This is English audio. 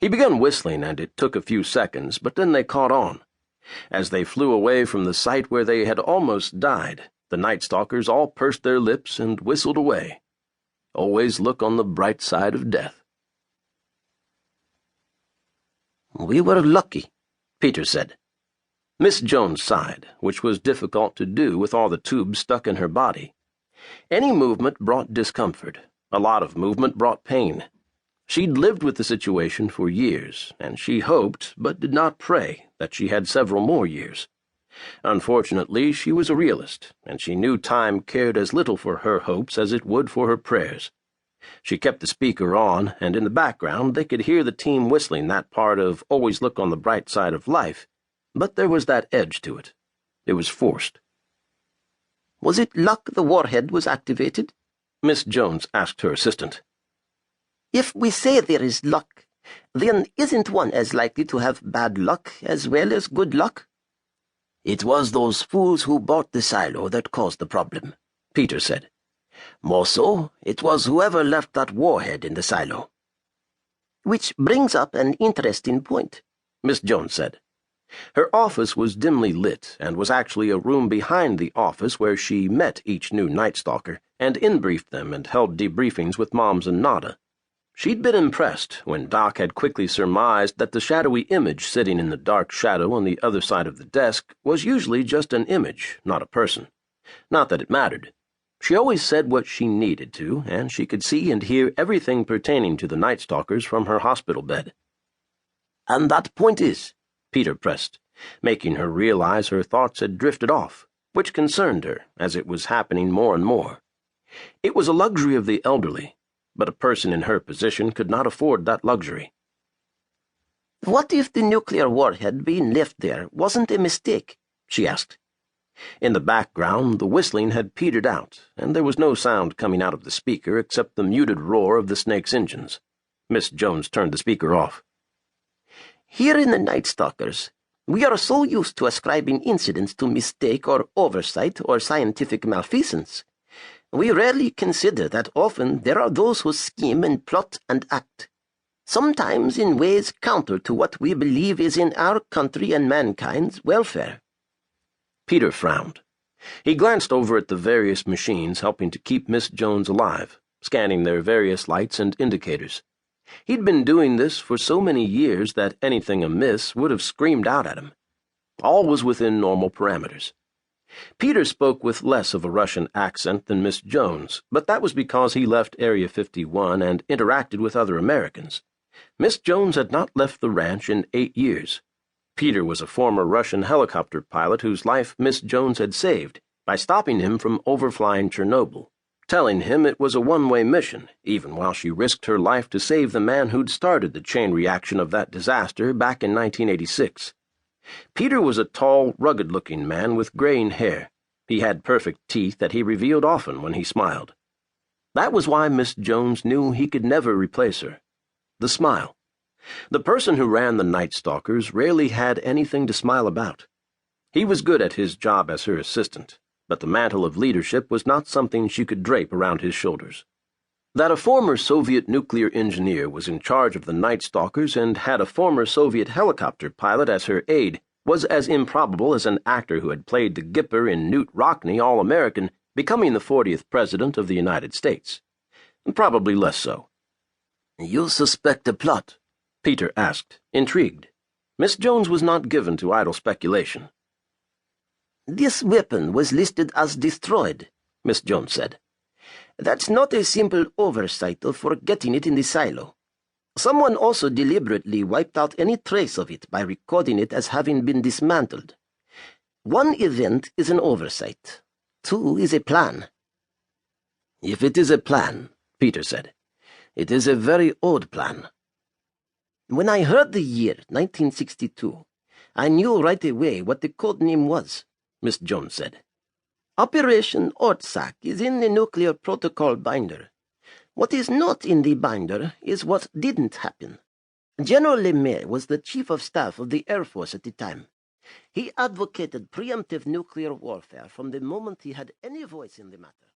He began whistling, and it took a few seconds, but then they caught on. As they flew away from the site where they had almost died, the Nightstalkers all pursed their lips and whistled away. Always look on the bright side of death. "We were lucky," Peter said. Miss Jones sighed, which was difficult to do with all the tubes stuck in her body. Any movement brought discomfort. A lot of movement brought pain. She'd lived with the situation for years, and she hoped, but did not pray, that she had several more years. Unfortunately, she was a realist, and she knew time cared as little for her hopes as it would for her prayers. She kept the speaker on, and in the background they could hear the team whistling that part of "Always Look on the Bright Side of Life," but there was that edge to it. It was forced. "Was it luck the warhead was activated?" Miss Jones asked her assistant. "If we say there is luck, then isn't one as likely to have bad luck as well as good luck?" "It was those fools who bought the silo that caused the problem," Peter said. "More so, it was whoever left that warhead in the silo." "Which brings up an interesting point," Miss Jones said. Her office was dimly lit, and was actually a room behind the office where she met each new Nightstalker, and in-briefed them and held debriefings with Moms and Nada. She'd been impressed when Doc had quickly surmised that the shadowy image sitting in the dark shadow on the other side of the desk was usually just an image, not a person. Not that it mattered. She always said what she needed to, and she could see and hear everything pertaining to the Nightstalkers from her hospital bed. "And that point is," Peter pressed, making her realize her thoughts had drifted off, which concerned her, as it was happening more and more. It was a luxury of the elderly, but a person in her position could not afford that luxury. "What if the nuclear warhead being left there wasn't a mistake?" she asked. In the background, the whistling had petered out, and there was no sound coming out of the speaker except the muted roar of the snake's engines. Miss Jones turned the speaker off. "Here in the Nightstalkers, we are so used to ascribing incidents to mistake or oversight or scientific malfeasance. We rarely consider that often there are those who scheme and plot and act, sometimes in ways counter to what we believe is in our country and mankind's welfare." Peter frowned. He glanced over at the various machines helping to keep Miss Jones alive, scanning their various lights and indicators. He'd been doing this for so many years that anything amiss would have screamed out at him. All was within normal parameters. Peter spoke with less of a Russian accent than Miss Jones, but that was because he left Area 51 and interacted with other Americans. Miss Jones had not left the ranch in 8 years. Peter was a former Russian helicopter pilot whose life Miss Jones had saved by stopping him from overflying Chernobyl, telling him it was a one-way mission, even while she risked her life to save the man who'd started the chain reaction of that disaster back in 1986. Peter was a tall, rugged-looking man with graying hair. He had perfect teeth that he revealed often when he smiled. That was why Miss Jones knew he could never replace her. The smile. The person who ran the Nightstalkers rarely had anything to smile about. He was good at his job as her assistant, but the mantle of leadership was not something she could drape around his shoulders. That a former Soviet nuclear engineer was in charge of the Nightstalkers and had a former Soviet helicopter pilot as her aide was as improbable as an actor who had played the Gipper in Newt Rockney All-American becoming the 40th President of the United States. Probably less so. "You suspect a plot?" Peter asked, intrigued. Miss Jones was not given to idle speculation. "This weapon was listed as destroyed," Miss Jones said. "That's not a simple oversight of forgetting it in the silo. Someone also deliberately wiped out any trace of it by recording it as having been dismantled. One event is an oversight. 2 is a plan." "If it is a plan," Peter said, "it is a very old plan." "When I heard the year 1962, I knew right away what the code name was," Miss Jones said. "Operation Ortsack is in the nuclear protocol binder. What is not in the binder is what didn't happen. General LeMay was the Chief of Staff of the Air Force at the time. He advocated preemptive nuclear warfare from the moment he had any voice in the matter.